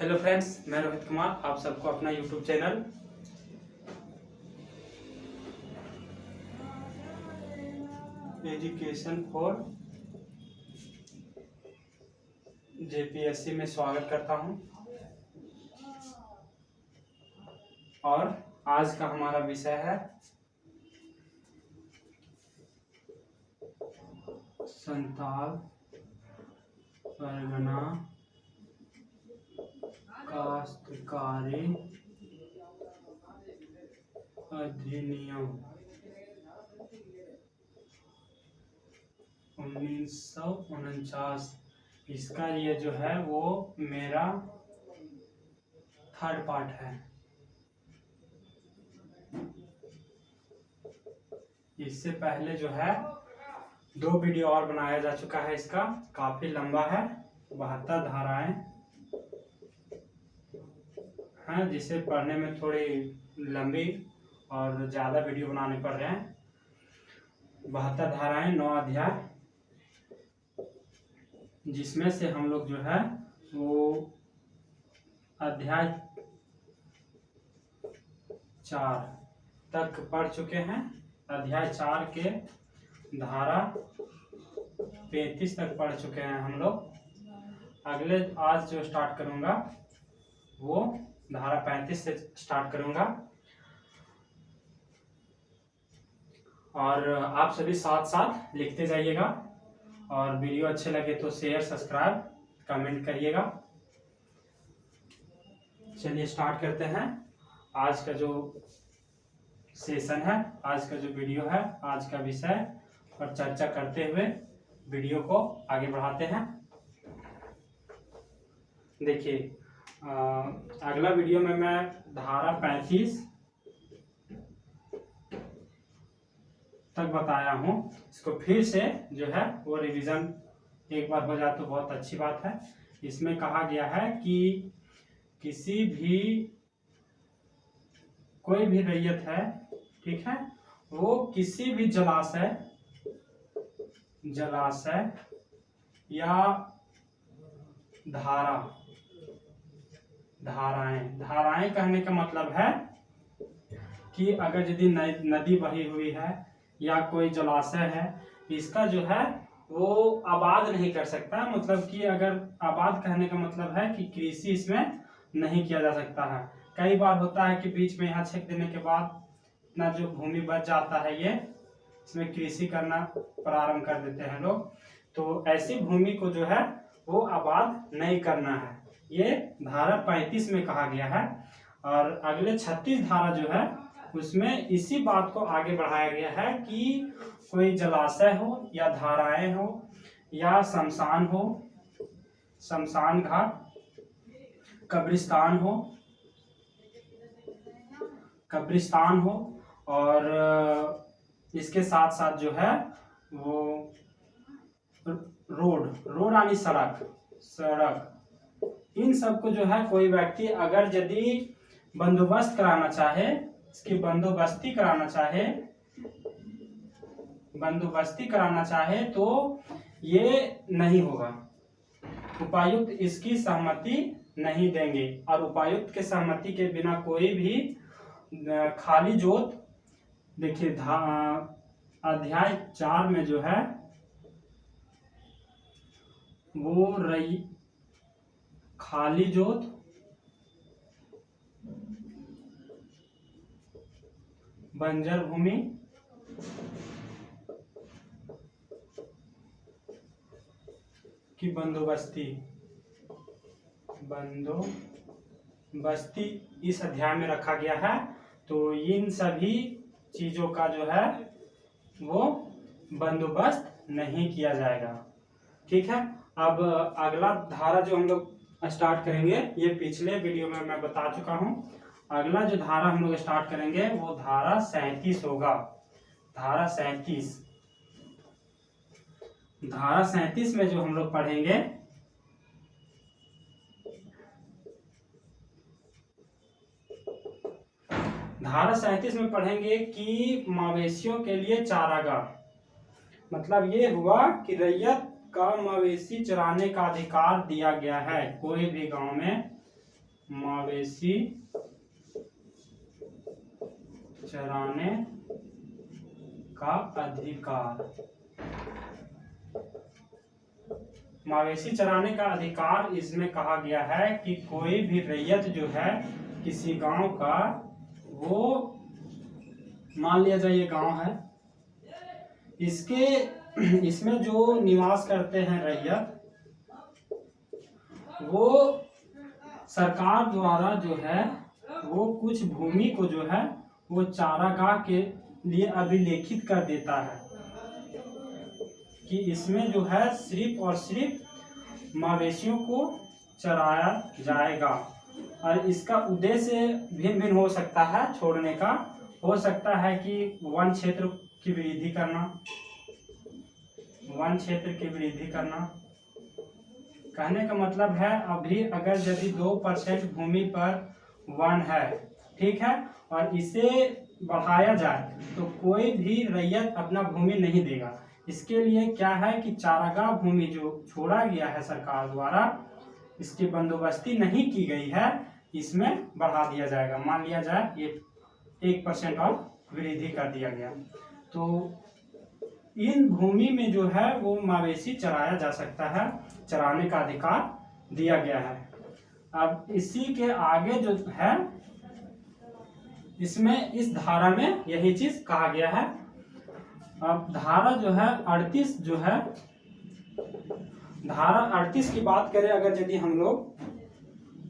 Hello friends, मैं रोहित कुमार आप सबको अपना YouTube channel education for JPSC में स्वागत करता हूं। और आज का हमारा विषय है संथाल परगना काश्तकारी अधिनियम 1949। इसका ये जो है वो मेरा थर्ड पार्ट है। इससे पहले जो है 2 वीडियो और बनाया जा चुका है। इसका काफी लंबा है, 72 धाराएं हैं, जिसे पढ़ने में थोड़ी लंबी और ज़्यादा वीडियो बनाने पड़ रहे हैं। 72 धाराएं, 9 अध्याय, जिसमें से हम लोग जो है वो अध्याय 4 तक पढ़ चुके हैं। अध्याय 4 के धारा 35 तक पढ़ चुके हैं हम लोग। अगले आज जो स्टार्ट करूंगा वो धारा 35 से स्टार्ट करूंगा। और आप सभी साथ साथ लिखते जाइएगा, और वीडियो अच्छे लगे तो शेयर, सब्सक्राइब, कमेंट करिएगा। चलिए स्टार्ट करते हैं। आज का जो सेशन है, आज का जो वीडियो है, आज का विषय पर चर्चा करते हुए वीडियो को आगे बढ़ाते हैं। देखिए, अगला वीडियो में मैं धारा 35 तक बताया हूँ। इसको फिर से जो है वो रिवीजन एक बार हो जाए तो बहुत अच्छी बात है। इसमें कहा गया है कि किसी भी कोई भी रैयत है, ठीक है, वो किसी भी जलाशय या धाराएं कहने का मतलब है कि अगर यदि नदी बही हुई है या कोई जलाशय है, इसका जो है वो आबाद नहीं कर सकता। मतलब कि अगर आबाद कहने का मतलब है कि कृषि इसमें नहीं किया जा सकता है। कई बार होता है कि बीच में यहाँ छेक देने के बाद इतना जो भूमि बच जाता है, ये इसमें कृषि करना प्रारंभ कर देते हैं लोग। तो ऐसी भूमि को जो है वो आबाद नहीं करना है, ये धारा 35 में कहा गया है। और अगले 36 धारा जो है उसमें इसी बात को आगे बढ़ाया गया है कि कोई जलाशय हो या धाराएं हो या शमशान हो, शमशान घाट, कब्रिस्तान हो, और इसके साथ साथ जो है वो रोड यानी सड़क, इन सबको जो है कोई व्यक्ति अगर यदि बंदोबस्त कराना चाहे, इसकी बंदोबस्ती कराना चाहे तो ये नहीं होगा। उपायुक्त इसकी सहमति नहीं देंगे, और उपायुक्त के सहमति के बिना कोई भी खाली जोत, देखिए अध्याय 4 में जो है वो खाली जोत, बंजर भूमि, की बंदोबस्ती इस अध्याय में रखा गया है। तो इन सभी चीजों का जो है वो बंदोबस्त नहीं किया जाएगा, ठीक है। अब अगला धारा जो हम लोग स्टार्ट करेंगे, ये पिछले वीडियो में मैं बता चुका हूँ। अगला जो धारा हम लोग स्टार्ट करेंगे वो धारा 37 होगा। धारा 37 में जो हम लोग पढ़ेंगे, धारा 37 में पढ़ेंगे कि मवेशियों के लिए चारागाह। मतलब ये हुआ कि रैयत का मवेशी चराने का अधिकार दिया गया है। कोई भी गांव में मवेशी चराने का अधिकार। मवेशी चराने का अधिकार इसमें कहा गया है कि कोई भी रैयत जो है किसी गांव का, वो मान लिया जाए ये गांव है, इसमें जो निवास करते हैं रैयत, वो सरकार द्वारा जो है वो कुछ भूमि को जो है वो चारागाह के लिए अभिलेखित कर देता है कि इसमें जो है सिर्फ और सिर्फ मवेशियों को चराया जाएगा। और इसका उद्देश्य भिन्न भिन्न हो सकता है छोड़ने का। हो सकता है कि वन क्षेत्र की वृद्धि करना, वन क्षेत्र की वृद्धि करना। कहने का मतलब है अभी अगर यदि 2% भूमि पर वन है, ठीक है, और इसे बढ़ाया जाए तो कोई भी रैयत अपना भूमि नहीं देगा। इसके लिए क्या है कि चारागाह भूमि जो छोड़ा गया है सरकार द्वारा, इसकी बंदोबस्ती नहीं की गई है, इसमें बढ़ा दिया जाएगा। मान लिया जाए ये 1% और वृद्धि कर दिया गया, तो इन भूमि में जो है वो मवेशी चराया जा सकता है, चराने का अधिकार दिया गया है। अब इसी के आगे जो है, इसमें इस धारा में यही चीज कहा गया है। अब धारा जो है 38 जो है, धारा 38 की बात करें अगर यदि हम लोग,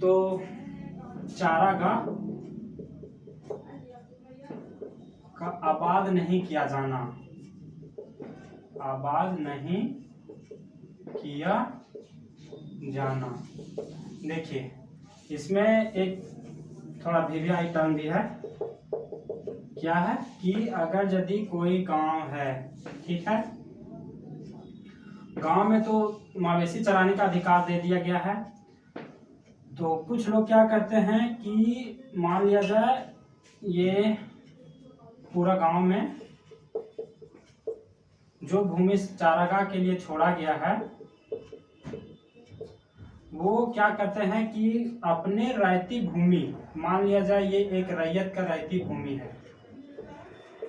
तो चारागाह का आबाद नहीं किया जाना, आबाद नहीं किया जाना। देखिए इसमें एक थोड़ा वीवीआई टर्म भी है। क्या है कि अगर यदि कोई गांव है, ठीक है, गांव में तो मवेशी चराने का अधिकार दे दिया गया है, तो कुछ लोग क्या करते हैं कि मान लिया जाए ये पूरा गांव में जो भूमि चारागाह के लिए छोड़ा गया है, वो क्या करते हैं कि अपने रैयती भूमि, मान लिया जाए ये एक रैयत का रैयती भूमि है,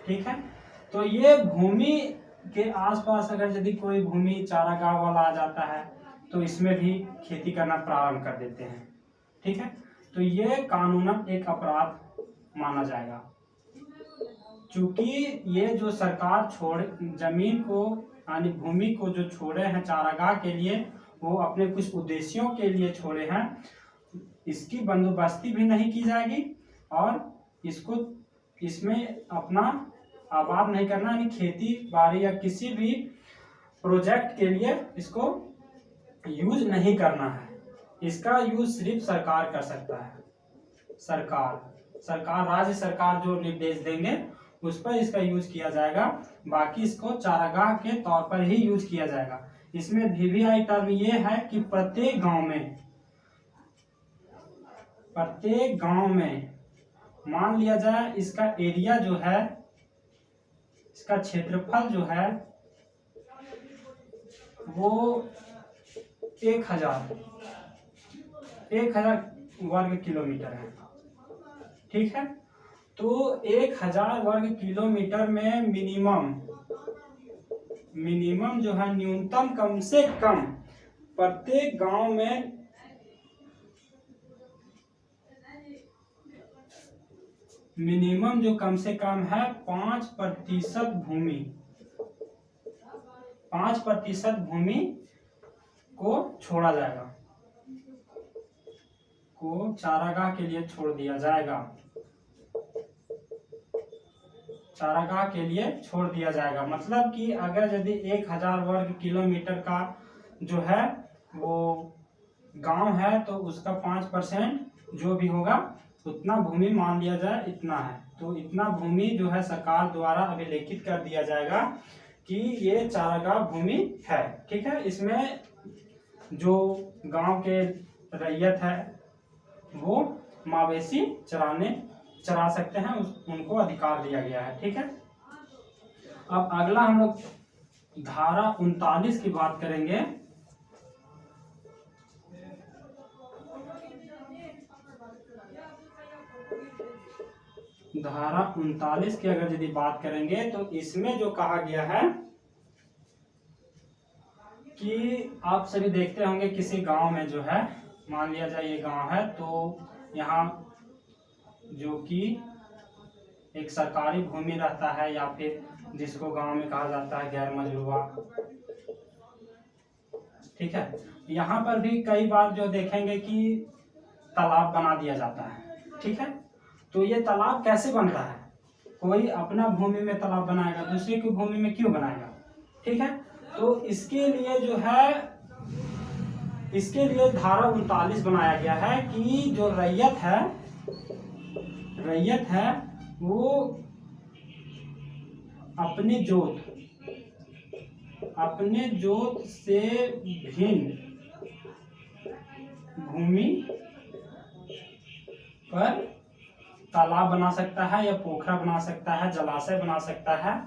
ठीक है, तो ये भूमि के आसपास अगर यदि कोई भूमि चारागाह वाला आ जाता है तो इसमें भी खेती करना प्रारंभ कर देते हैं, ठीक है, तो ये कानूनन एक अपराध माना जाएगा। चूंकि ये जो सरकार जमीन को यानी भूमि को जो छोड़े हैं चारागाह के लिए, वो अपने कुछ उद्देश्यों के लिए छोड़े हैं, इसकी बंदोबस्ती भी नहीं की जाएगी और इसको इसमें अपना आबाद नहीं करना, यानी खेती बाड़ी या किसी भी प्रोजेक्ट के लिए इसको यूज नहीं करना है। इसका यूज सिर्फ सरकार कर सकता है। सरकार राज्य सरकार जो निर्देश देंगे उस पर इसका यूज किया जाएगा, बाकी इसको चारागाह के तौर पर ही यूज किया जाएगा। इसमें वीवीआई टर्म ये है कि प्रत्येक गांव में मान लिया जाए इसका एरिया जो है, इसका क्षेत्रफल जो है वो 1000 वर्ग किलोमीटर है, ठीक है, तो 1000 वर्ग किलोमीटर में मिनिमम जो है न्यूनतम कम से कम प्रत्येक गांव में मिनिमम जो कम से कम है 5% भूमि को छोड़ा जाएगा, को चारागाह के लिए छोड़ दिया जाएगा, चारागाह के लिए छोड़ दिया जाएगा। मतलब कि अगर यदि 1000 वर्ग किलोमीटर का जो है वो गांव है तो उसका 5% जो भी होगा उतना भूमि मान लिया जाए इतना है, तो इतना भूमि जो है सरकार द्वारा अभिलेखित कर दिया जाएगा कि ये चारागाह भूमि है, ठीक है। इसमें जो गांव के रैयत है वो मवेशी चरा सकते हैं, उनको अधिकार दिया गया है, ठीक है। अब अगला हम लोग धारा 39 की बात करेंगे। धारा 39 की अगर यदि बात करेंगे तो इसमें जो कहा गया है कि आप सभी देखते होंगे किसी गांव में जो है, मान लिया जाए ये गांव है, तो यहाँ जो कि एक सरकारी भूमि रहता है या फिर जिसको गांव में कहा जाता है गैर मजरूआ, ठीक है। यहाँ पर भी कई बार जो देखेंगे कि तालाब बना दिया जाता है, ठीक है। तो ये तालाब कैसे बनता है? कोई अपना भूमि में तालाब बनाएगा, दूसरे की भूमि में क्यों बनाएगा, ठीक है। तो इसके लिए जो है, इसके लिए धारा 39 बनाया गया है कि जो रैयत है वो अपने जोत से भिन्न भूमि पर तालाब बना सकता है या पोखरा बना सकता है, जलाशय बना सकता है,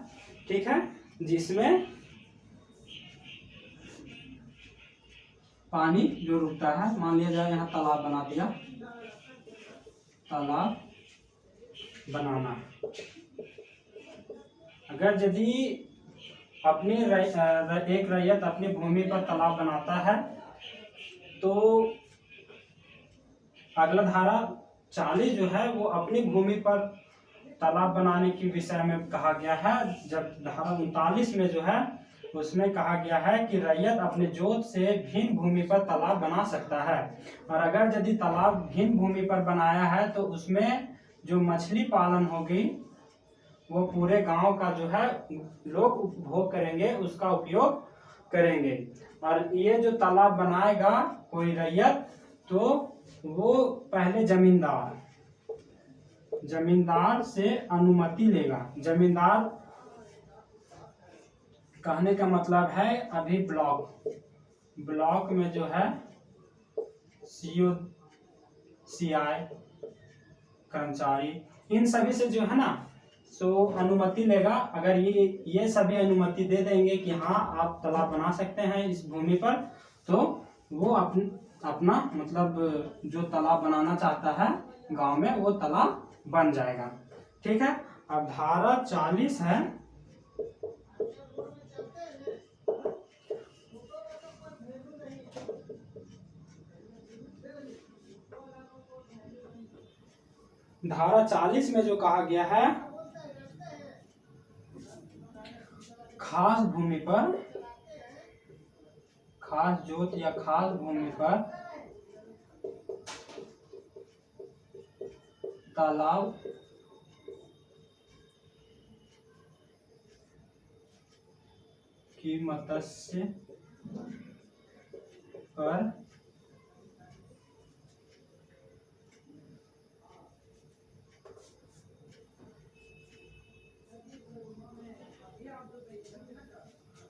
ठीक है, जिसमें पानी जो रुकता है। मान लिया जाए यहाँ तालाब बना दिया, तालाब बनाना। अगर यदि अपनी एक रैयत अपनी भूमि पर तालाब बनाता है तो अगला धारा 40 जो है वो अपनी भूमि पर तालाब बनाने के विषय में कहा गया है। जब धारा 39 में जो है उसमें कहा गया है कि रैयत अपने जोत से भिन्न भूमि पर तालाब बना सकता है। और अगर यदि तालाब भिन्न भूमि पर बनाया है तो उसमें जो मछली पालन होगी वो पूरे गांव का जो है लोग उपभोग करेंगे, उसका उपयोग करेंगे। और ये जो तालाब बनाएगा कोई रैयत, तो वो पहले जमींदार से अनुमति लेगा। जमींदार कहने का मतलब है अभी ब्लॉक में जो है CO CI कर्मचारी, इन सभी से जो है ना सो अनुमति लेगा। अगर ये सभी अनुमति दे देंगे कि हाँ आप तालाब बना सकते हैं इस भूमि पर, तो वो अपना मतलब जो तालाब बनाना चाहता है गांव में वो तालाब बन जाएगा, ठीक है। अब धारा 40 है, धारा 40 में जो कहा गया है खास भूमि पर, खास जोत या खास भूमि पर तालाब की मत्स्य पर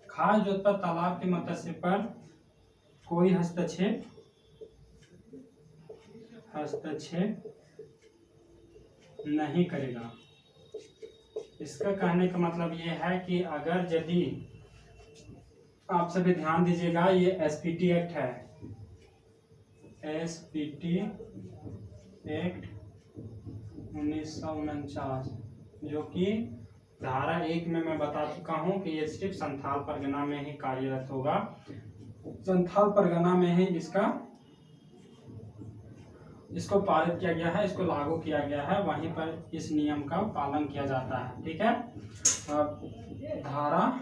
खास जोत पर तालाब के मत्स्य पर कोई हस्तक्षेप नहीं करेगा। इसका कहने का मतलब ये है कि अगर यदि आप सभी ध्यान दीजिएगा, ये SPT एक्ट है, SPT एक्ट 1949, जो कि धारा 1 में मैं बता चुका हूं कि ये सिर्फ संथाल परगना में ही कार्यरत होगा। संथाल परगना में ही इसको पारित किया गया है, इसको लागू किया गया है, वहीं पर इस नियम का पालन किया जाता है, ठीक है। धारा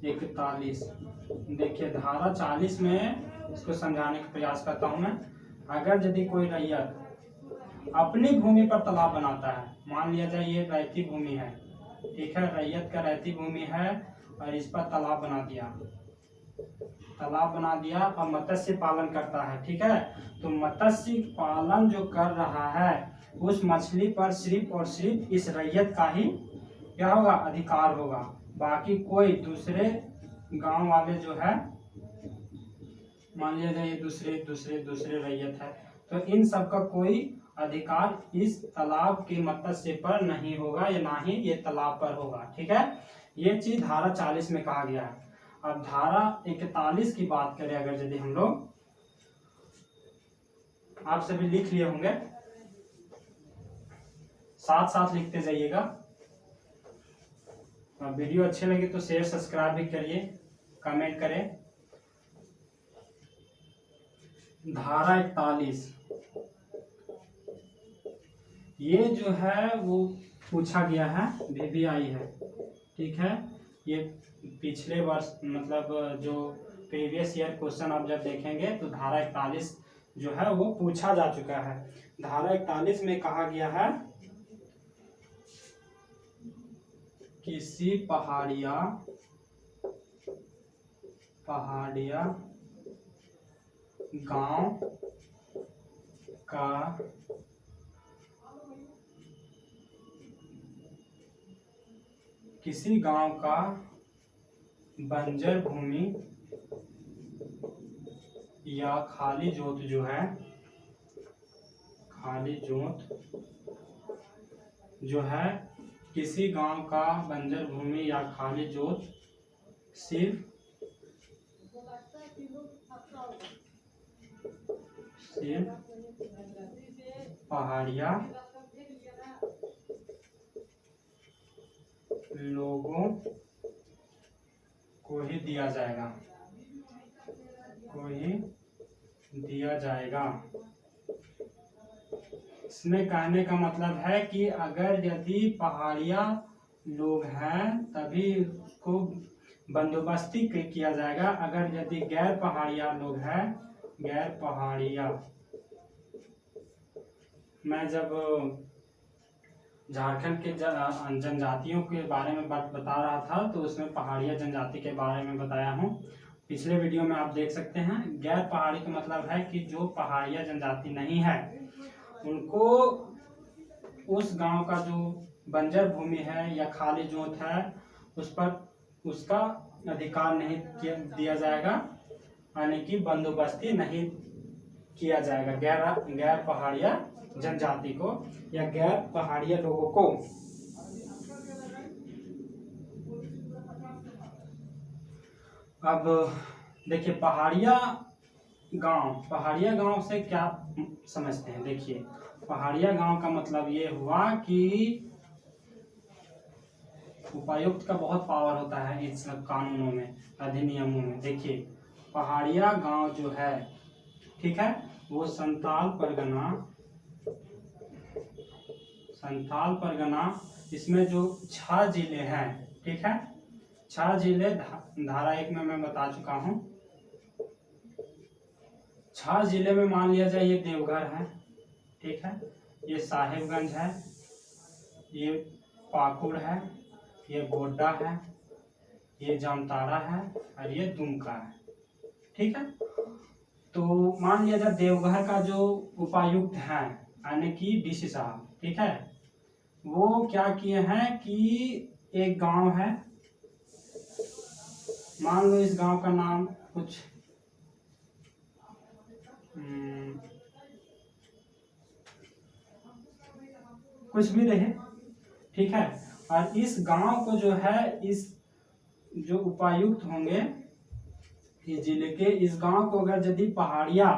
41 देखिए, धारा 40 में इसको समझाने का प्रयास करता हूं मैं। अगर यदि कोई रैयत अपनी भूमि पर तालाब बनाता है, मान लिया जाए ये रैयती भूमि है, ठीक है, रैयत का रैयती भूमि है और इस पर तालाब बना दिया और मत्स्य पालन करता है, ठीक है। तो मत्स्य पालन जो कर रहा है उस मछली पर सिर्फ और सिर्फ इस रैयत का ही क्या होगा, अधिकार होगा। बाकी कोई दूसरे गांव वाले जो है, मान लिया जाए दूसरे रैयत है, तो इन सब का कोई अधिकार इस तालाब के मत्स्य पर नहीं होगा या ना ही ये तालाब पर होगा, ठीक है। ये चीज धारा 40 में कहा गया है। अब धारा 41 की बात करें अगर यदि हम लोग, आप सभी लिख लिए होंगे, साथ साथ लिखते जाइएगा। वीडियो अच्छे लगे तो शेयर सब्सक्राइब भी करिए, कमेंट करें। धारा 41 ये जो है वो पूछा गया है, VVI है, ठीक है। ये पिछले वर्ष मतलब जो प्रीवियस ईयर क्वेश्चन आप जब देखेंगे तो धारा 41 जो है वो पूछा जा चुका है। धारा 41 में कहा गया है किसी पहाड़िया गांव का किसी गांव का बंजर भूमि या खाली जोत जो है, खाली जोत जो है, किसी गांव का बंजर भूमि या खाली जोत सिर्फ पहाड़िया लोगों को ही दिया जाएगा, इसमें कहने का मतलब है कि अगर यदि पहाड़िया लोग हैं तभी उसको बंदोबस्ती किया जाएगा। अगर यदि गैर पहाड़िया लोग हैं, गैर पहाड़िया, मैं जब झारखंड के जनजातियों के बारे में बता रहा था तो उसमें पहाड़िया जनजाति के बारे में बताया हूँ, पिछले वीडियो में आप देख सकते हैं। गैर पहाड़ी का मतलब है कि जो पहाड़िया जनजाति नहीं है उनको उस गांव का जो बंजर भूमि है या खाली जोत है उस पर उसका अधिकार नहीं दिया जाएगा, यानी कि बंदोबस्ती नहीं किया जाएगा गैर पहाड़िया जनजाति को या गैर पहाड़िया लोगों को। अब देखिए पहाड़िया गांव से क्या समझते हैं। देखिए पहाड़िया गांव का मतलब ये हुआ कि उपायुक्त का बहुत पावर होता है इन सब कानूनों में, अधिनियमों में। देखिए पहाड़िया गांव जो है, ठीक है, वो संथाल परगना इसमें जो 6 जिले हैं, ठीक है, 6 जिले धारा 1 में मैं बता चुका हूँ। 6 जिले में मान लिया जाए ये देवघर है, ठीक है, ये साहेबगंज है, ये पाकुड़ है, ये गोड्डा है, ये जामताड़ा है और ये दुमका है, ठीक है। तो मान लिया जाए देवघर का जो उपायुक्त है यानी कि DC साहब, ठीक है, वो क्या किए हैं कि एक गांव है, मान लो इस गांव का नाम कुछ भी रहे, ठीक है, और इस गांव को जो है, इस जो उपायुक्त होंगे इस जिले के, इस गांव को अगर यदि पहाड़िया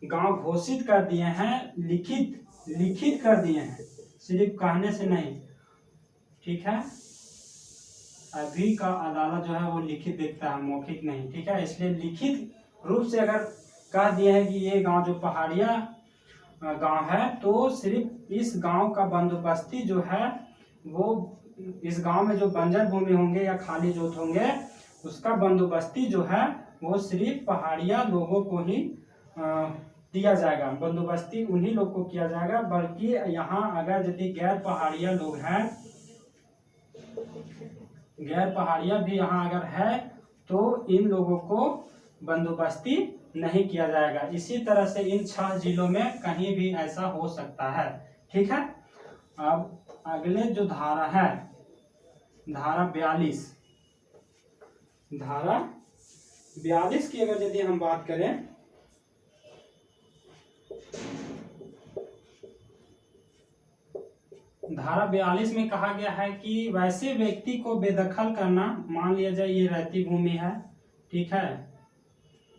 गांव घोषित कर दिए हैं, लिखित कर दिए हैं, सिर्फ कहने से नहीं, ठीक है, अभी का अदालत जो है वो लिखित देखता है, मौखिक नहीं, ठीक है, इसलिए लिखित रूप से अगर कह दिए हैं कि ये गांव जो पहाड़िया गांव है तो सिर्फ इस गांव का बंदोबस्ती जो है वो इस गांव में जो बंजर भूमि होंगे या खाली जोत होंगे उसका बंदोबस्ती जो है वो सिर्फ पहाड़िया लोगों को ही दिया जाएगा, बंदोबस्ती उन्हीं लोग को किया जाएगा। बल्कि यहाँ अगर यदि गैर पहाड़िया लोग हैं, गैर पहाड़िया भी यहाँ अगर है तो इन लोगों को बंदोबस्ती नहीं किया जाएगा। इसी तरह से इन 6 जिलों में कहीं भी ऐसा हो सकता है, ठीक है। अब अगले जो धारा है, धारा 42, धारा 42 की अगर यदि हम बात करें, धारा 42 में कहा गया है कि वैसे व्यक्ति को बेदखल करना, मान लिया जाए ये रहती भूमि है, ठीक है,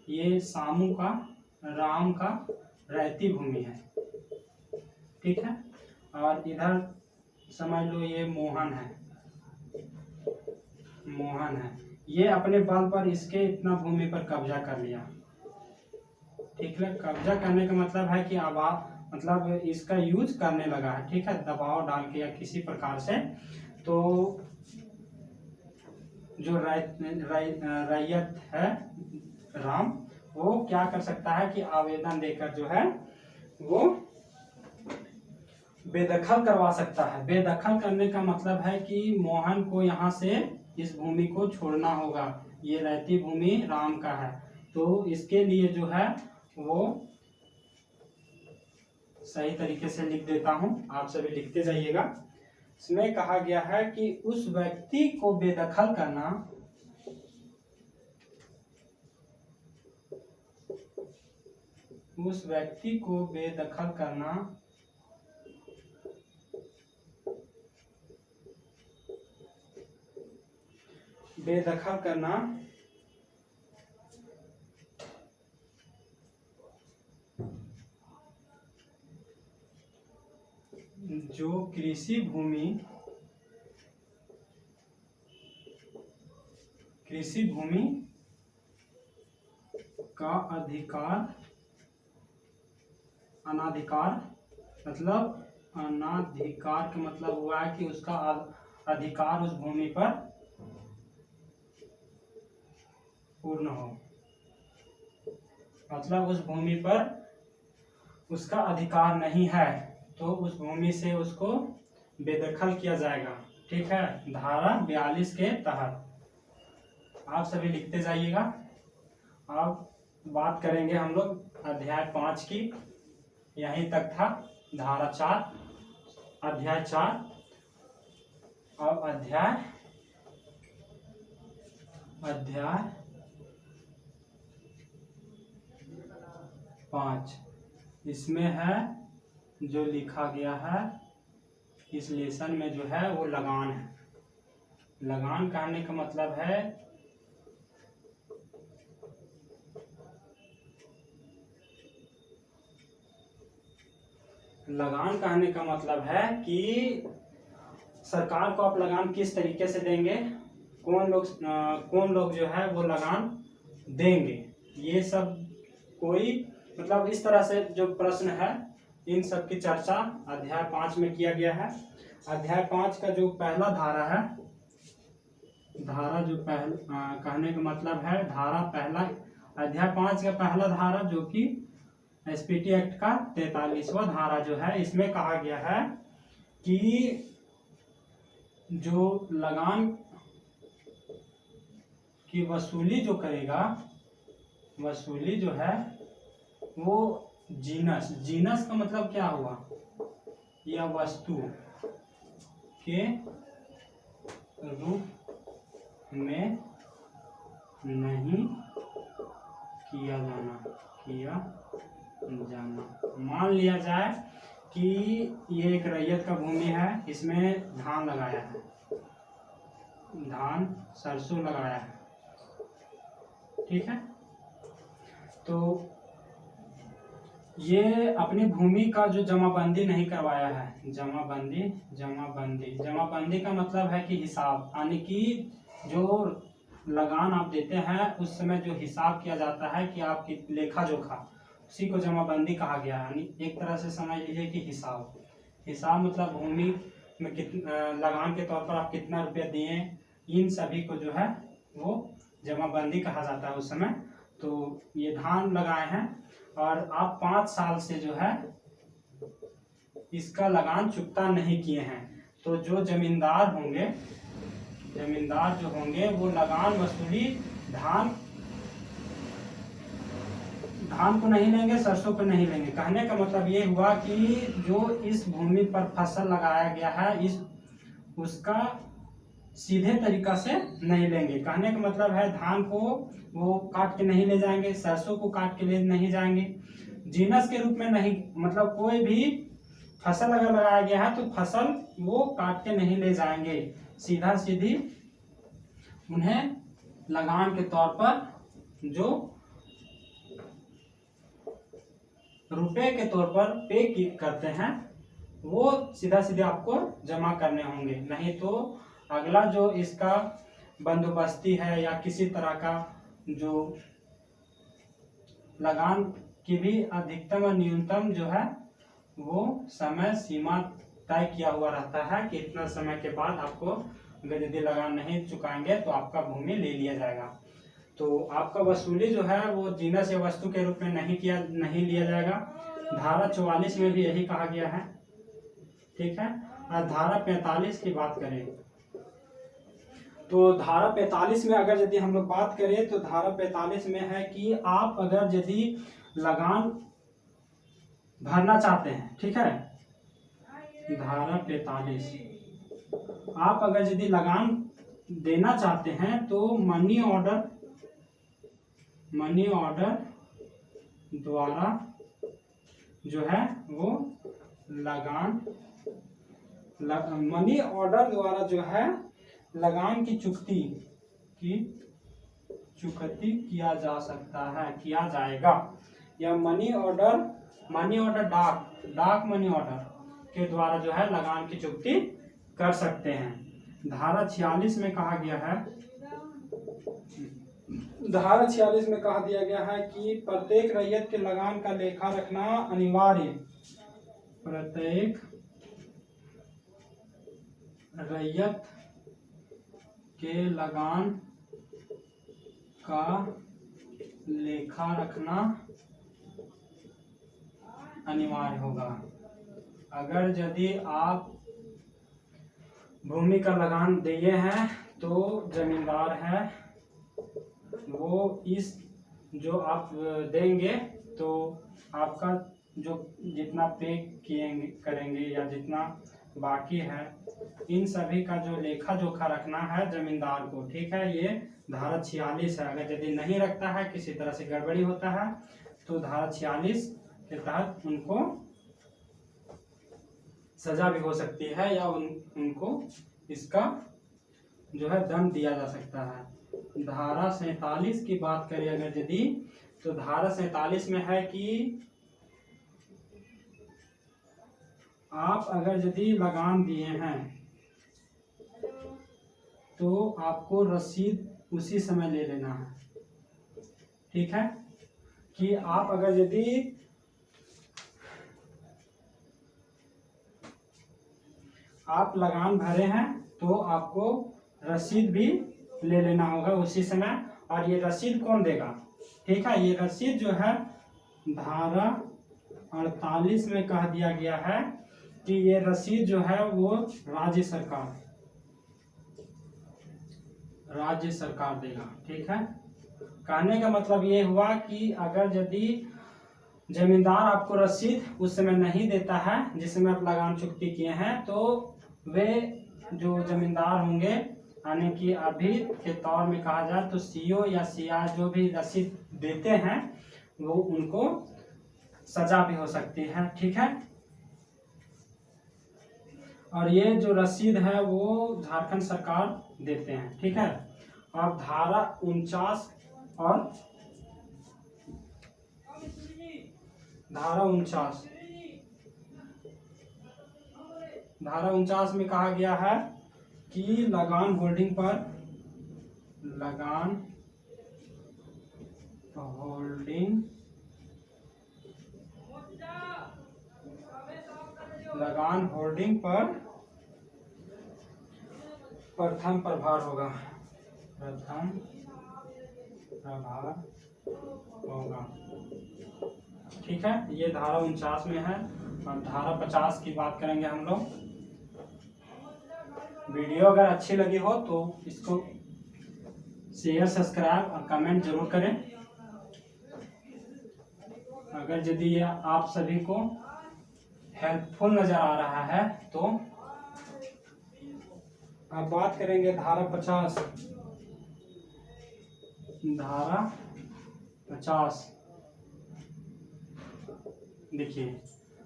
ये सामू का राम का रहती भूमि है, ठीक है, और इधर समझ लो ये मोहन है, मोहन है, ये अपने बल पर इसके इतना भूमि पर कब्जा कर लिया। ठीक है, कब्जा करने का मतलब है कि आवाज मतलब इसका यूज करने लगा है। ठीक है, दबाव डाल के या किसी प्रकार से। तो जो रैयत है राम, वो क्या कर सकता है कि आवेदन देकर जो है वो बेदखल करवा सकता है। बेदखल करने का मतलब है कि मोहन को यहाँ से इस भूमि को छोड़ना होगा। ये रहती भूमि राम का है, तो इसके लिए जो है वो सही तरीके से लिख देता हूं, आप सभी लिखते जाइएगा। इसमें कहा गया है कि उस व्यक्ति को बेदखल करना, उस व्यक्ति को बेदखल करना बेदखल करना जो कृषि भूमि का अनाधिकार मतलब अनाधिकार का मतलब हुआ है कि उसका अधिकार उस भूमि पर पूर्ण हो, मतलब उस भूमि पर उसका अधिकार नहीं है तो उस भूमि से उसको बेदखल किया जाएगा। ठीक है, धारा 42 के तहत। आप सभी लिखते जाइएगा। अब बात करेंगे हम लोग अध्याय 5 की, यहीं तक था धारा 4, अध्याय 4। अब अध्याय 5, इसमें है जो लिखा गया है इस लेसन में जो है वो लगान है। लगान कहने का मतलब है लगान कहने का मतलब है कि सरकार को आप लगान किस तरीके से देंगे, कौन लोग जो है वो लगान देंगे, ये सब कोई मतलब इस तरह से जो प्रश्न है इन सब की चर्चा अध्याय 5 में किया गया है। अध्याय 5 का जो पहला धारा है, धारा जो कहने का मतलब है धारा पहला, अध्याय 5 का पहला धारा जो कि एसपीटी एक्ट का 43वां धारा जो है, इसमें कहा गया है कि जो लगान की वसूली जो करेगा, वसूली जो है वो जीनस का मतलब क्या हुआ, या वस्तु के रूप में नहीं किया जाना। मान लिया जाए कि ये एक रैयत का भूमि है, इसमें धान लगाया है, धान सरसों लगाया है। ठीक है, तो ये अपनी भूमि का जो जमाबंदी नहीं करवाया है, जमाबंदी का मतलब है कि हिसाब, यानी कि जो लगान आप देते हैं उस समय जो हिसाब किया जाता है कि आपकी लेखा जोखा, उसी को जमाबंदी कहा गया है। यानी एक तरह से समझ लीजिए कि हिसाब मतलब भूमि में लगान के तौर पर आप कितना रुपया दिए, इन सभी को जो है वो जमाबंदी कहा जाता है उस समय। तो ये धान लगाए हैं और आप 5 साल से जो है इसका लगान चुकता नहीं किए हैं, तो जो जमींदार जो होंगे वो लगान वसूली धान को नहीं लेंगे, सरसों को नहीं लेंगे। कहने का मतलब ये हुआ कि जो इस भूमि पर फसल लगाया गया है उसका सीधे तरीका से नहीं लेंगे। कहने का मतलब है धान को वो काट के नहीं ले जाएंगे, सरसों को काट के ले नहीं जाएंगे, जीनस के रूप में नहीं, मतलब कोई भी फसल अगर लगाया गया है तो फसल वो काट के नहीं ले जाएंगे, सीधा सीधी उन्हें लगान के तौर पर जो रुपए के तौर पर पे करते हैं वो सीधा सीधे आपको जमा करने होंगे, नहीं तो अगला जो इसका बंदोबस्ती है या किसी तरह का जो लगान की भी अधिकतम और न्यूनतम जो है वो समय सीमा तय किया हुआ रहता है कि इतना समय के बाद आपको अगर यदि लगान नहीं चुकाएंगे तो आपका भूमि ले लिया जाएगा। तो आपका वसूली जो है वो जिनस या वस्तु के रूप में नहीं लिया जाएगा। धारा 44 में भी यही कहा गया है, ठीक है। और धारा 45 की बात करें तो धारा 45 में अगर यदि हम लोग बात करें तो धारा 45 में है कि आप अगर यदि लगान भरना चाहते हैं, ठीक है, धारा 45 आप अगर यदि लगान देना चाहते हैं तो मनी ऑर्डर द्वारा जो है वो मनी ऑर्डर द्वारा जो है लगान की चुकती किया जा सकता है, किया जाएगा। या मनी ऑर्डर डाक मनी ऑर्डर के द्वारा जो है लगान की चुकती कर सकते हैं। धारा 46 में कहा गया है, धारा 46 में कहा दिया गया है कि प्रत्येक रैयत के लगान का लेखा रखना अनिवार्य। प्रत्येक रैयत के लगान का लेखा रखना अनिवार्य होगा। अगर यदि आप भूमि का लगान दिए हैं तो जमींदार है वो इस जो आप देंगे तो आपका जो जितना पे करेंगे या जितना बाकी है इन सभी का जो लेखा जोखा रखना है जमींदार को, ठीक है। ये धारा 46 है। अगर यदि नहीं रखता है, किसी तरह से गड़बड़ी होता है तो धारा 46 के तहत उनको सजा भी हो सकती है या उनको इसका जो है दंड दिया जा सकता है। धारा 47 की बात करें अगर यदि तो धारा 47 में है कि आप अगर यदि लगान दिए हैं तो आपको रसीद उसी समय ले लेना है, ठीक है। कि आप अगर यदि आप लगान भरे हैं तो आपको रसीद भी ले लेना होगा उसी समय। और ये रसीद कौन देगा, ठीक है। ये रसीद जो है धारा 48 में कह दिया गया है कि ये रसीद जो है वो राज्य सरकार देगा, ठीक है। कहने का मतलब ये हुआ कि अगर यदि जमींदार आपको रसीद उस समय नहीं देता है जिस समय आप लगान चुकती किए हैं तो वे जो जमींदार होंगे यानी कि अभी के तौर में कहा जाए तो सीओ या सीआर जो भी रसीद देते हैं वो उनको सजा भी हो सकती है, ठीक है। और ये जो रसीद है वो झारखंड सरकार देते हैं, ठीक है। और धारा 49 और धारा 49 में कहा गया है कि लगान होल्डिंग पर प्रथम प्रभार होगा, ठीक है। ये धारा 49 में है। और धारा 50 की बात करेंगे हम लोग। वीडियो अगर अच्छी लगी हो तो इसको शेयर, सब्सक्राइब और कमेंट जरूर करें। अगर यदि ये आप सभी को हेल्पफुल नजर आ रहा है तो अब बात करेंगे धारा 50। देखिए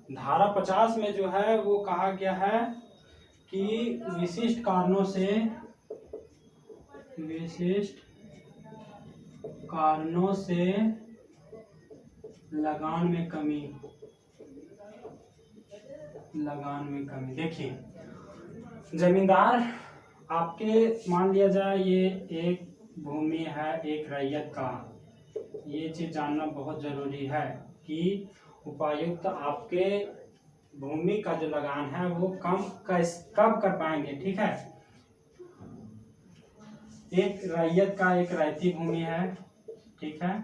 धारा 50 में जो है वो कहा गया है कि विशिष्ट कारणों से लगान में कमी लगान में कमी। देखिए जमींदार आपके, मान लिया जाए ये एक भूमि है एक रैयत का, ये चीज जानना बहुत जरूरी है कि उपायुक्त आपके भूमि का जो लगान है वो कब कर पाएंगे। ठीक है, एक रैयत का एक रैयती भूमि है, ठीक है,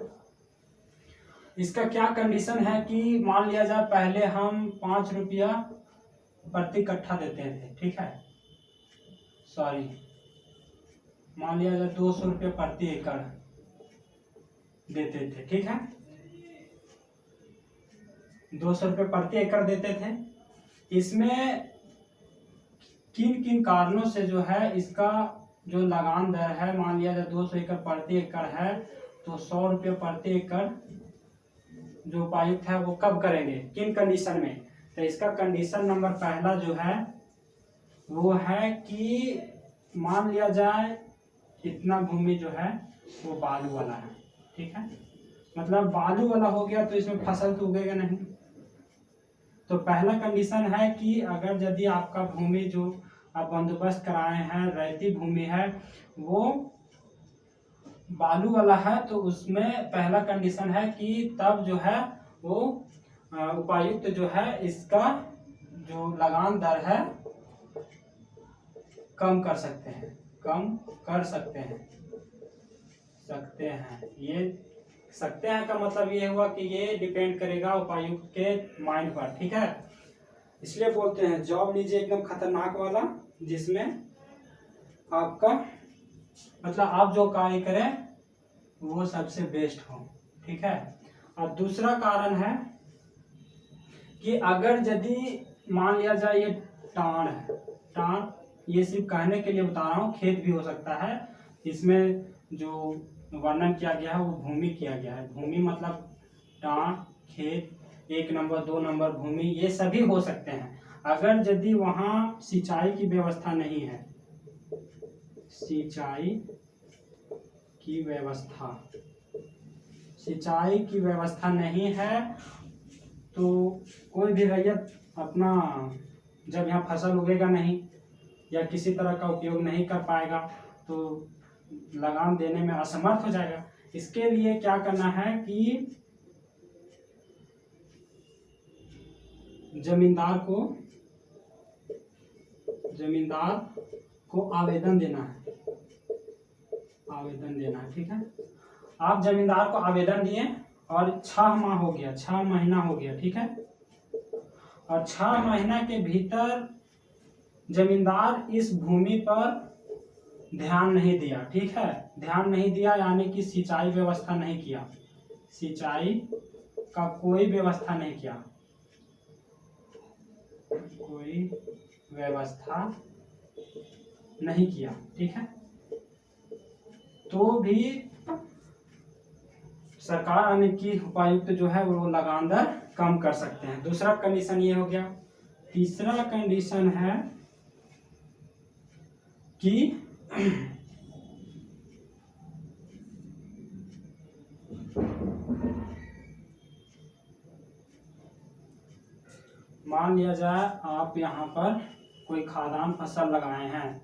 इसका क्या कंडीशन है कि मान लिया जाए पहले हम 5 रुपया प्रति कट्ठा देते थे, ठीक है, सॉरी मान लिया जाए 200 रुपये प्रति एकड़ देते थे, ठीक है, 200 रुपये प्रति एकड़ देते थे। इसमें किन किन कारणों से जो है इसका जो लगान दर है, मान लिया जाए 200 एकड़ प्रति एकड़ है तो 100 रुपये प्रति एकड़ जो उपायुक्त है वो कब करेंगे, किन कंडीशन में। तो इसका कंडीशन नंबर पहला जो है वो है कि मान लिया जाए इतना भूमि जो है वो बालू वाला है, ठीक है, मतलब बालू वाला हो गया तो इसमें फसल तो उगेगा नहीं। तो पहला कंडीशन है कि अगर यदि आपका भूमि जो आप बंदोबस्त कराए हैं रैयती भूमि है वो बालू वाला है, तो उसमें पहला कंडीशन है कि तब जो है वो उपायुक्त जो है इसका जो लगान दर है कम कर सकते हैं, कम कर सकते हैं, ये सकते हैं का मतलब ये हुआ कि ये डिपेंड करेगा उपायुक्त के माइंड पर, ठीक है, इसलिए बोलते हैं जॉब लीजिए एकदम खतरनाक वाला जिसमें आपका मतलब आप जो कार्य करें वो सबसे बेस्ट हो, ठीक है। और दूसरा कारण है कि अगर यदि मान लिया जाए ये टाण है, टाण ये सिर्फ कहने के लिए बता रहा हूँ, खेत भी हो सकता है, इसमें जो वर्णन किया गया है वो भूमि किया गया है, भूमि मतलब टाण खेत 1 नंबर 2 नंबर भूमि ये सभी हो सकते हैं। अगर यदि वहाँ सिंचाई की व्यवस्था नहीं है, सिंचाई की व्यवस्था नहीं है तो कोई भी रैयत अपना जब यहाँ फसल उगेगा नहीं या किसी तरह का उपयोग नहीं कर पाएगा तो लगान देने में असमर्थ हो जाएगा। इसके लिए क्या करना है कि जमींदार को आवेदन देना है, ठीक है। आप जमींदार को आवेदन दिए और 6 माह हो गया, 6 महीना हो गया, ठीक है, और 6 महीना के भीतर जमींदार इस भूमि पर ध्यान नहीं दिया, ठीक है, ध्यान नहीं दिया यानी कि सिंचाई व्यवस्था नहीं किया, सिंचाई का कोई व्यवस्था नहीं किया, कोई व्यवस्था नहीं किया, ठीक है, तो भी सरकार यानी कि उपायुक्त जो है वो लगान दर कम कर सकते हैं। दूसरा कंडीशन ये हो गया। तीसरा कंडीशन है कि मान लिया जाए आप यहाँ पर कोई खाद्यान्न फसल लगाए हैं,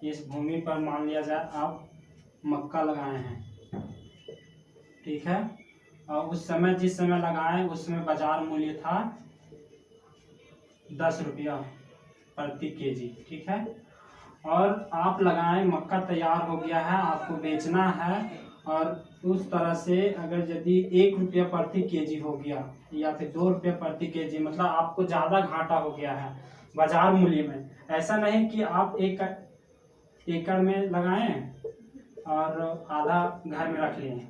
इस भूमि पर मान लिया जाए आप मक्का लगाए हैं, ठीक है, और उस समय जिस समय लगाए उसमें बाजार मूल्य था 10 रुपया प्रति केजी, ठीक है, और आप लगाएं मक्का तैयार हो गया है आपको बेचना है और उस तरह से अगर यदि 1 रुपया प्रति केजी हो गया या फिर 2 रुपये प्रति केजी, मतलब आपको ज़्यादा घाटा हो गया है बाजार मूल्य में। ऐसा नहीं कि आप 1 एकड़ में लगाएं और आधा घर में रख लिए,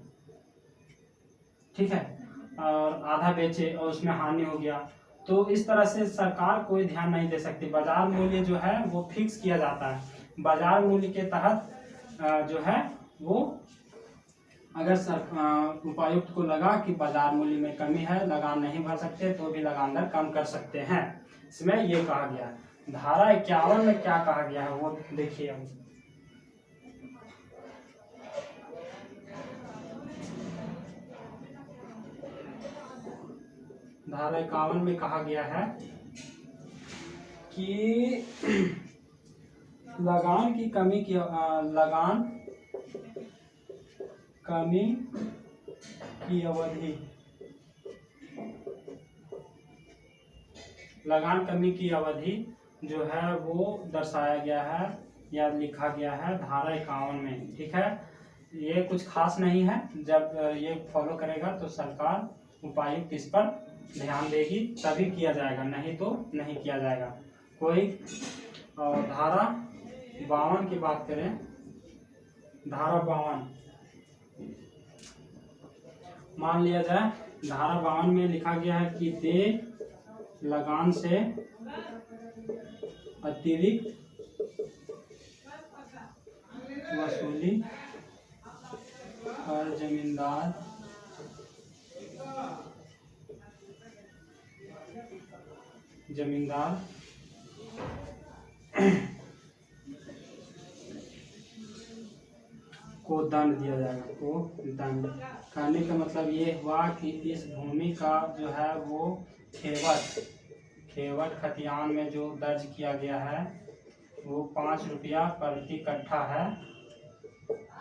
ठीक है, और आधा बेचे और उसमें हानि हो गया, तो इस तरह से सरकार कोई ध्यान नहीं दे सकती। बाजार मूल्य जो है वो फिक्स किया जाता है, बाजार मूल्य के तहत जो है वो अगर उपायुक्त को लगा कि बाजार मूल्य में कमी है, लगान नहीं भर सकते, तो भी लगान दर कम कर सकते हैं। इसमें ये कहा गया है। धारा 51 में क्या कहा गया है वो देखिए। हम धारा 51 में कहा गया है कि लगान की कमी की लगान कमी की अवधि, लगान कमी की अवधि जो है वो दर्शाया गया है या लिखा गया है धारा 51 में। ठीक है, ये कुछ खास नहीं है, जब ये फॉलो करेगा तो सरकार उपायुक्त इस पर ध्यान देगी तभी किया जाएगा, नहीं तो नहीं किया जाएगा। कोई धारा 52 की बात करें, धारा 52 मान लिया जाए, धारा 52 में लिखा गया है कि दे लगान से अतिरिक्त वसूली और जमींदार को दंड दिया जाएगा। को दंड कहने का मतलब ये हुआ कि इस भूमि का जो है वो खेवट खतियान में जो दर्ज किया गया है वो 5 रुपया प्रति कट्ठा है।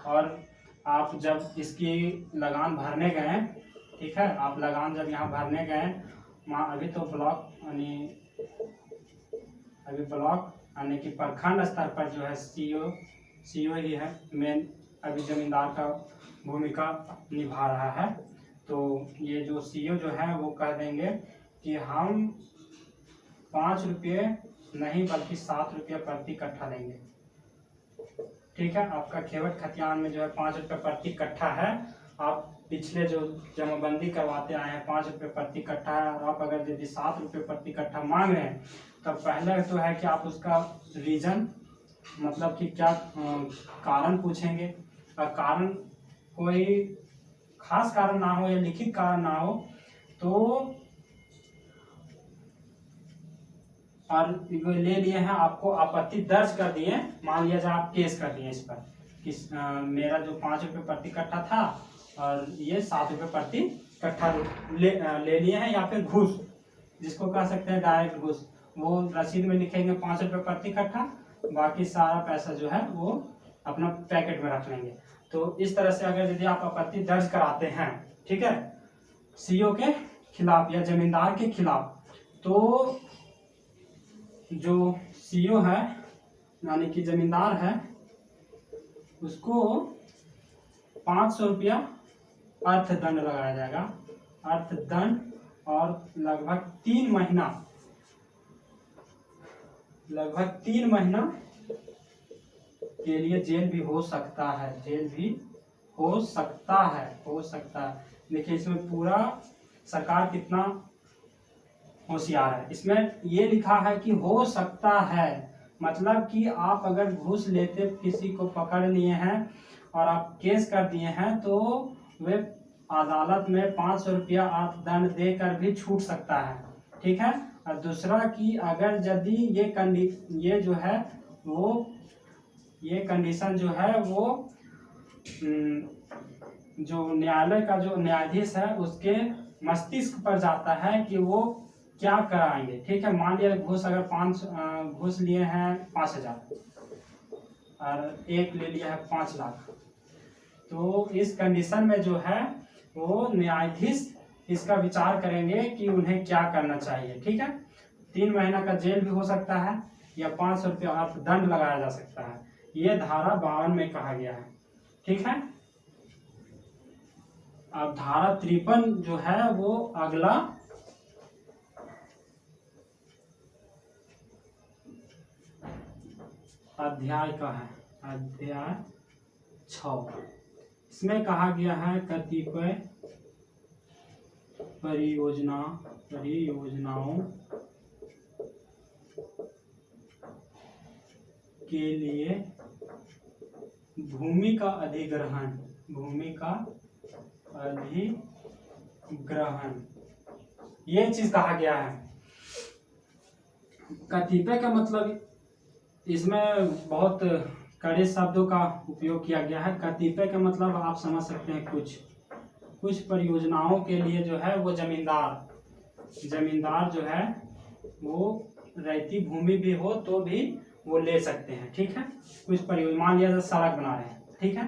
और आप जब इसकी लगान भरने गए, ठीक है, आप लगान जब यहाँ भरने गए, अभी तो ब्लॉक यानी कि प्रखंड स्तर पर जो है सीओ ही है मेन, अभी जमींदार का भूमिका निभा रहा है। तो ये जो सीओ जो है वो कह देंगे कि हम 5 रुपये नहीं बल्कि 7 रुपये प्रति कट्ठा देंगे। ठीक है, आपका खेवट खतियान में जो है 5 रुपये प्रति कट्ठा है। आप पिछले जो जमाबंदी करवाते आए हैं 5 रुपये प्रति कट्ठा है, और आप अगर यदि 7 रुपये प्रति कट्ठा मांग रहे हैं तब पहले तो है कि आप उसका रीजन मतलब कि क्या कारण पूछेंगे। और कारण कोई खास कारण ना हो या लिखित कारण ना हो तो, और ले लिए हैं, आपको आपत्ति दर्ज कर दिए, मान लिया जाए आप केस कर दिए इस पर कि मेरा जो 5 रुपये प्रति कट्ठा था और ये 7 रुपये प्रति कट्ठा ले लिए हैं, या फिर घूस जिसको कह सकते हैं डायरेक्ट घूस, वो रसीद में लिखेंगे 5 रुपये प्रति कट्ठा, बाकी सारा पैसा जो है वो अपना पैकेट में रख लेंगे। तो इस तरह से अगर यदि आप आपत्ति दर्ज कराते हैं, ठीक है, सीओ के खिलाफ या जमींदार के खिलाफ, तो जो सीओ है यानी कि जमींदार है उसको 500 रुपया अर्थदंड लगाया जाएगा, अर्थदंड, और लगभग 3 महीना के लिए जेल भी हो सकता है, हो सकता है। देखिए इसमें पूरा सरकार कितना होशियार है। इसमें ये लिखा है कि हो सकता है, मतलब कि आप अगर घूस लेते किसी को पकड़ लिए हैं और आप केस कर दिए हैं तो वे अदालत में 500 रुपया अर्थदंड देकर भी छूट सकता है। ठीक है, और दूसरा कि अगर यदि ये जो है वो ये कंडीशन जो है वो जो न्यायालय का जो न्यायाधीश है उसके मस्तिष्क पर जाता है कि वो क्या कराएंगे। ठीक है, मान लिया घूस अगर घूस लिए हैं 5,000 और एक ले लिया है 5 लाख, तो इस कंडीशन में जो है वो न्यायाधीश इसका विचार करेंगे कि उन्हें क्या करना चाहिए। ठीक है, 3 महीना का जेल भी हो सकता है या 500 रुपया अर्थदंड लगाया जा सकता है, ये धारा 52 में कहा गया है। ठीक है, अब धारा 53 जो है वो अगला अध्याय का है, अध्याय 6। इसमें कहा गया है कतिपय परियोजनाओं के लिए भूमि का अधिग्रहण, ये चीज कहा गया है। कतिपय का मतलब इसमें बहुत कड़े शब्दों का उपयोग किया गया है। कतिपय का मतलब आप समझ सकते हैं कुछ परियोजनाओं के लिए जो है वो जमींदार जमींदार जो है वो रैयती भूमि भी हो तो भी वो ले सकते हैं। ठीक है, कुछ परियोजना, मान लिया सड़क बना रहे हैं, ठीक है,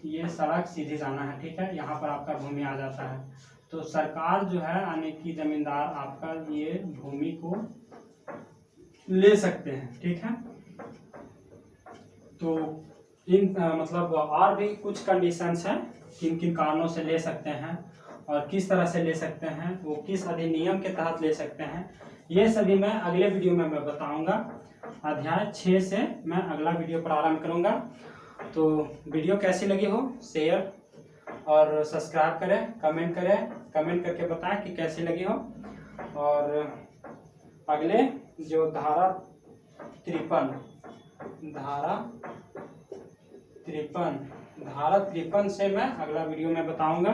ये सड़क सीधी जाना है, ठीक है, यहाँ पर आपका भूमि आ जाता है, तो सरकार जो है यानी कि जमींदार आपका ये भूमि को ले सकते हैं। ठीक है, तो इन मतलब और भी कुछ कंडीशंस हैं, किन किन कारणों से ले सकते हैं और किस तरह से ले सकते हैं, वो किस अधिनियम के तहत ले सकते हैं, ये सभी मैं अगले वीडियो में मैं बताऊंगा। अध्याय 6 से मैं अगला वीडियो प्रारंभ करूंगा। तो वीडियो कैसी लगी हो शेयर और सब्सक्राइब करें, कमेंट करके बताएं कि कैसी लगी हो। और अगले जो धारा 53 से मैं अगला वीडियो में बताऊंगा।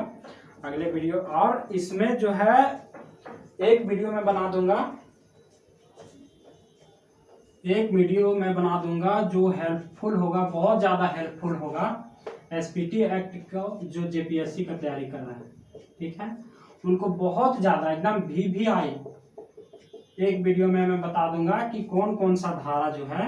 अगले वीडियो, और इसमें जो है एक वीडियो में बना दूंगा जो हेल्पफुल होगा, बहुत ज़्यादा हेल्पफुल होगा एसपीटी एक्ट को जो जेपीएससी का तैयारी कर रहे हैं। ठीक है, उनको बहुत ज़्यादा एकदम VVI एक वीडियो में मैं बता दूंगा कि कौन कौन सा धारा जो है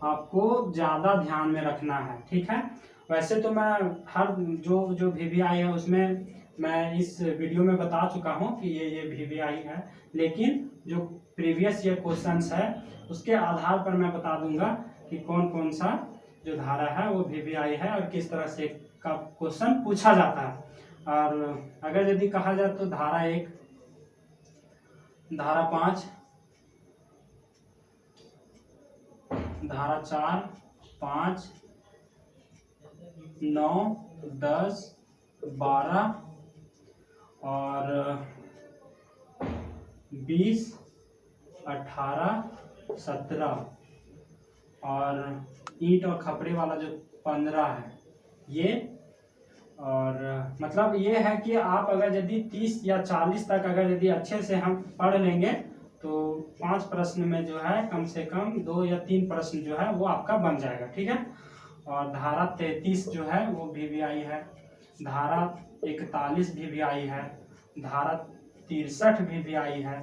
आपको ज़्यादा ध्यान में रखना है। ठीक है, वैसे तो मैं हर जो VVI है उसमें मैं इस वीडियो में बता चुका हूं कि ये VVI है, लेकिन जो प्रीवियस ईयर क्वेश्चंस है उसके आधार पर मैं बता दूंगा कि कौन कौन सा जो धारा है वो VVI है और किस तरह से का क्वेश्चन पूछा जाता है। और अगर यदि कहा जाए तो धारा 1, धारा 5, धारा 4, 5, 9, 10, 12 और 20, 18, 17 और ईंट और खपड़े वाला जो 15 है ये। और मतलब ये है कि आप अगर यदि 30 या 40 तक अगर यदि अच्छे से हम पढ़ लेंगे तो 5 प्रश्न में जो है कम से कम 2 या 3 प्रश्न जो है वो आपका बन जाएगा। ठीक है, और धारा 33 जो है वो VVI है, धारा 41 VVI है, धारा 63 VVI है।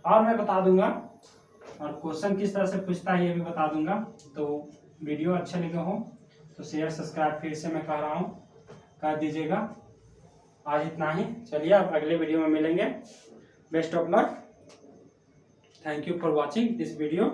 और मैं बता दूंगा और क्वेश्चन किस तरह से पूछता है ये भी बता दूंगा। तो वीडियो अच्छे लगे हो तो शेयर सब्सक्राइब फिर से मैं कह रहा हूँ कर दीजिएगा। आज इतना ही, चलिए अब अगले वीडियो में मिलेंगे। Best of luck, thank you for watching this video.